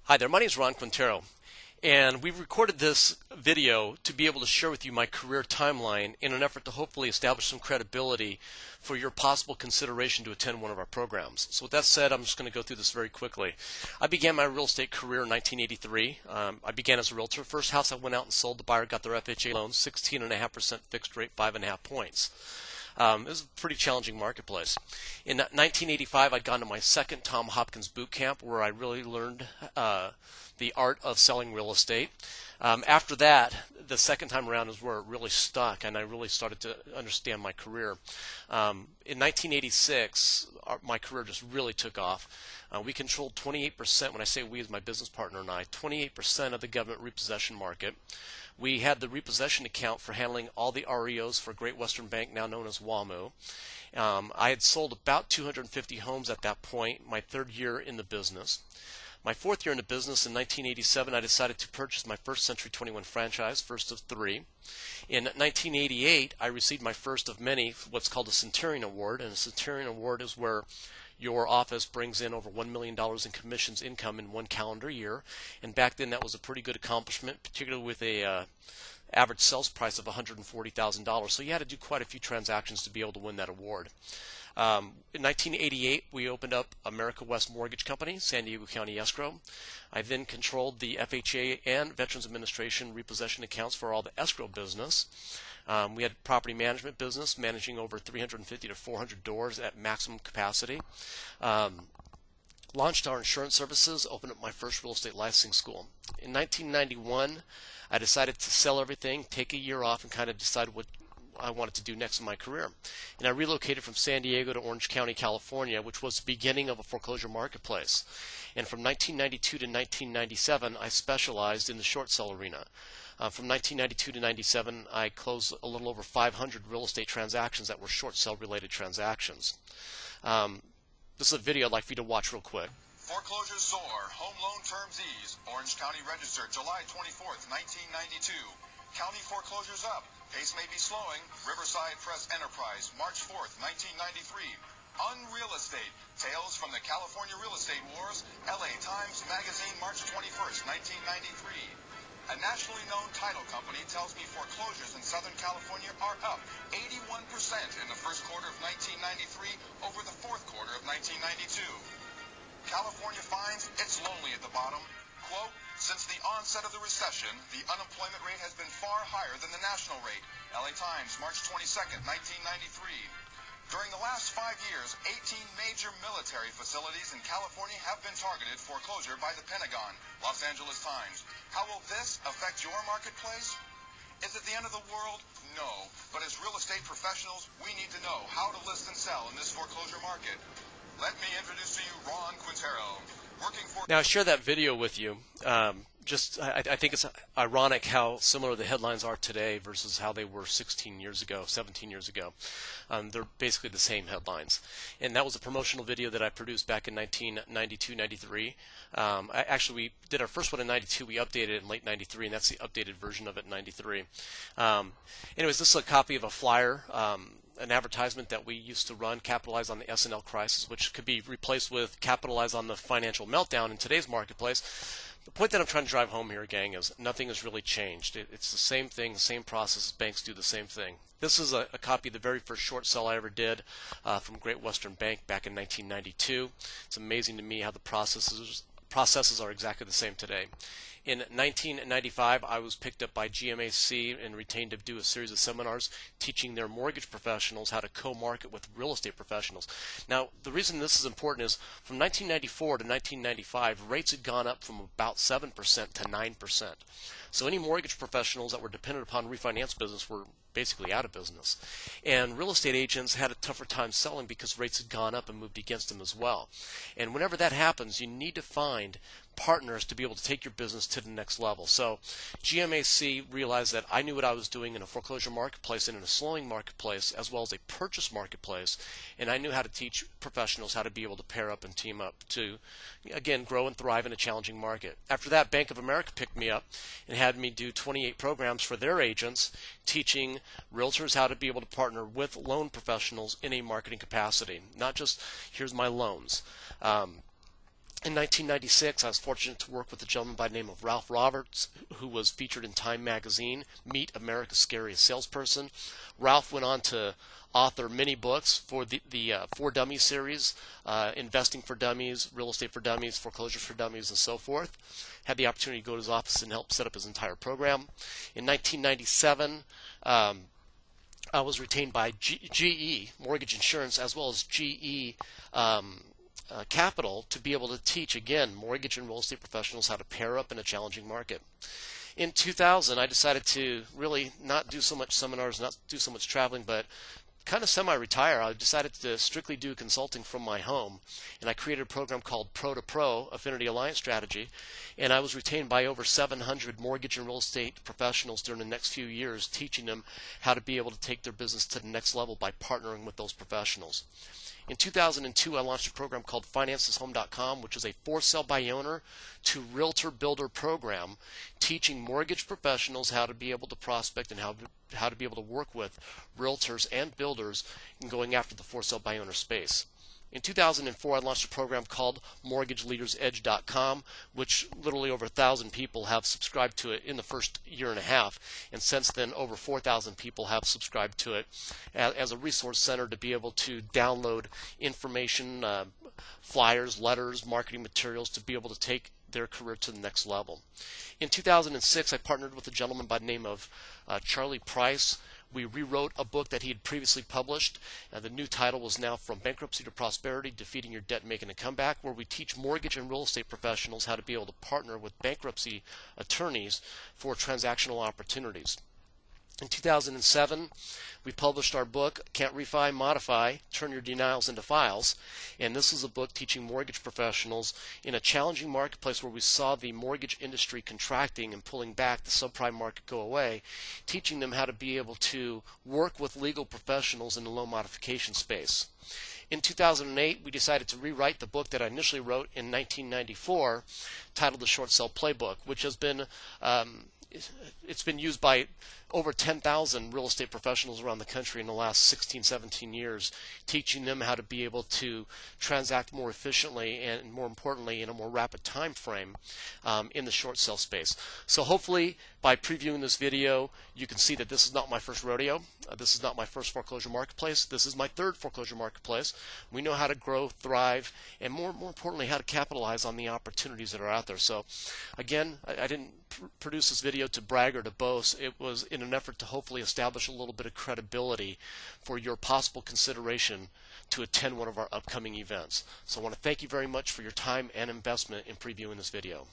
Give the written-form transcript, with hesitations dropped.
Hi there, my name is Ron Quintero, and we've recorded this video to be able to share with you my career timeline in an effort to hopefully establish some credibility for your possible consideration to attend one of our programs. So with that said, I'm just going to go through this very quickly. I began my real estate career in 1983. I began as a realtor. First house I went out and sold, the buyer got their FHA loan, 16.5% fixed rate, 5.5 points. It was a pretty challenging marketplace. In 1985, I'd gone to my second Tom Hopkins boot camp where I really learned the art of selling real estate. After that, the second time around is where it really stuck, and I really started to understand my career. In 1986, my career just really took off. We controlled 28%, when I say we as my business partner and I, 28% of the government repossession market. We had the repossession account for handling all the REOs for Great Western Bank, now known as WAMU. I had sold about 250 homes at that point, my third year in the business. My fourth year in the business, in 1987, I decided to purchase my first Century 21 franchise, first of three. In 1988, I received my first of many, what's called a Centurion Award, and a Centurion Award is where your office brings in over $1 million in commissions income in one calendar year. And back then that was a pretty good accomplishment, particularly with a average sales price of $140,000. So you had to do quite a few transactions to be able to win that award. In 1988, we opened up America West Mortgage Company, San Diego County Escrow. I then controlled the FHA and Veterans Administration repossession accounts for all the escrow business. We had property management business, managing over 350 to 400 doors at maximum capacity. Launched our insurance services, opened up my first real estate licensing school. In 1991, I decided to sell everything, take a year off, and kind of decide what I wanted to do next in my career. And I relocated from San Diego to Orange County, California, which was the beginning of a foreclosure marketplace. And from 1992 to 1997, I specialized in the short sale arena. From 1992 to 97, I closed a little over 500 real estate transactions that were short sale related transactions. This is a video I'd like for you to watch real quick. Foreclosures soar, home loan terms ease. Orange County registered July 24th, 1992. County foreclosures up. Pace may be slowing. Riverside Press Enterprise, March 4th, 1993. Unreal Estate, Tales from the California Real Estate Wars. LA Times Magazine, March 21st, 1993. A nationally known title company tells me foreclosures in Southern California are up 81% in the first quarter of 1993 over the fourth quarter of 1992. California finds it's lonely at the bottom. Quote, since the onset of the recession, the unemployment rate has been far higher than the national rate. LA Times, March 22nd, 1993. During the last 5 years, 18 major military facilities in California have been targeted for foreclosure by the Pentagon. Los Angeles Times. How will this affect your marketplace? Is it the end of the world? No. But as real estate professionals, we need to know how to list and sell in this foreclosure market. Let me introduce to you Ron Quintero. Now, I share that video with you. I think it's ironic how similar the headlines are today versus how they were 16 years ago, 17 years ago. They're basically the same headlines. And that was a promotional video that I produced back in 1992-93. Actually, we did our first one in 92. We updated it in late 93, and that's the updated version of it in 93. Anyways, this is a copy of a flyer, an advertisement that we used to run, capitalize on the S&L crisis, which could be replaced with capitalize on the financial meltdown in today's marketplace. The point that I'm trying to drive home here, gang, is nothing has really changed. It's the same thing, the same process. Banks do the same thing. This is a copy of the very first short sale I ever did from Great Western Bank back in 1992. It's amazing to me how the processes are exactly the same today. In 1995, I was picked up by GMAC and retained to do a series of seminars teaching their mortgage professionals how to co-market with real estate professionals. Now, the reason this is important is from 1994 to 1995, rates had gone up from about 7% to 9%. So any mortgage professionals that were dependent upon refinance business were basically out of business. And real estate agents had a tougher time selling because rates had gone up and moved against them as well. And whenever that happens, you need to find partners to be able to take your business to the next level. So GMAC realized that I knew what I was doing in a foreclosure marketplace and in a slowing marketplace as well as a purchase marketplace, and I knew how to teach professionals how to be able to pair up and team up to, again, grow and thrive in a challenging market. After that, Bank of America picked me up and had me do 28 programs for their agents, teaching realtors how to be able to partner with loan professionals in a marketing capacity, not just here's my loans. In 1996, I was fortunate to work with a gentleman by the name of Ralph Roberts, who was featured in Time magazine, Meet America's Scariest Salesperson. Ralph went on to author many books for the For Dummies series, Investing for Dummies, Real Estate for Dummies, Foreclosure for Dummies, and so forth. Had the opportunity to go to his office and help set up his entire program. In 1997, I was retained by GE Mortgage Insurance as well as GE Capital to be able to teach, again, mortgage and real estate professionals how to pair up in a challenging market. In 2000, I decided to really not do so much seminars, not do so much traveling, but kind of semi-retire. I decided to strictly do consulting from my home, and I created a program called Pro to Pro, Affinity Alliance Strategy, and I was retained by over 700 mortgage and real estate professionals during the next few years, teaching them how to be able to take their business to the next level by partnering with those professionals. In 2002, I launched a program called FinanceThisHome.com, which is a for sale by owner to realtor builder program, teaching mortgage professionals how to be able to prospect and how to be able to work with realtors and builders in going after the for sale by owner space. In 2004, I launched a program called MortgageLeadersEdge.com, which literally over 1,000 people have subscribed to it in the first year and a half, and since then over 4,000 people have subscribed to it as a resource center to be able to download information, flyers, letters, marketing materials to be able to take their career to the next level. In 2006, I partnered with a gentleman by the name of Charlie Price. We rewrote a book that he had previously published. The new title was now From Bankruptcy to Prosperity, Defeating Your Debt and Making a Comeback, where we teach mortgage and real estate professionals how to be able to partner with bankruptcy attorneys for transactional opportunities. In 2007, we published our book, Can't Refi, Modify, Turn Your Denials into Files. And this is a book teaching mortgage professionals in a challenging marketplace where we saw the mortgage industry contracting and pulling back, the subprime market go away, teaching them how to be able to work with legal professionals in the loan modification space. In 2008, we decided to rewrite the book that I initially wrote in 1994, titled The Short Sale Playbook, which has been it's been used by over 10,000 real estate professionals around the country in the last 16, 17 years, teaching them how to be able to transact more efficiently and, more importantly, in a more rapid time frame in the short sale space. So hopefully, by previewing this video, you can see that this is not my first rodeo. This is not my first foreclosure marketplace. This is my third foreclosure marketplace. We know how to grow, thrive, and more importantly, how to capitalize on the opportunities that are out there. So, again, I didn't produce this video to brag or to boast. It was in an effort to hopefully establish a little bit of credibility for your possible consideration to attend one of our upcoming events. So I want to thank you very much for your time and investment in previewing this video.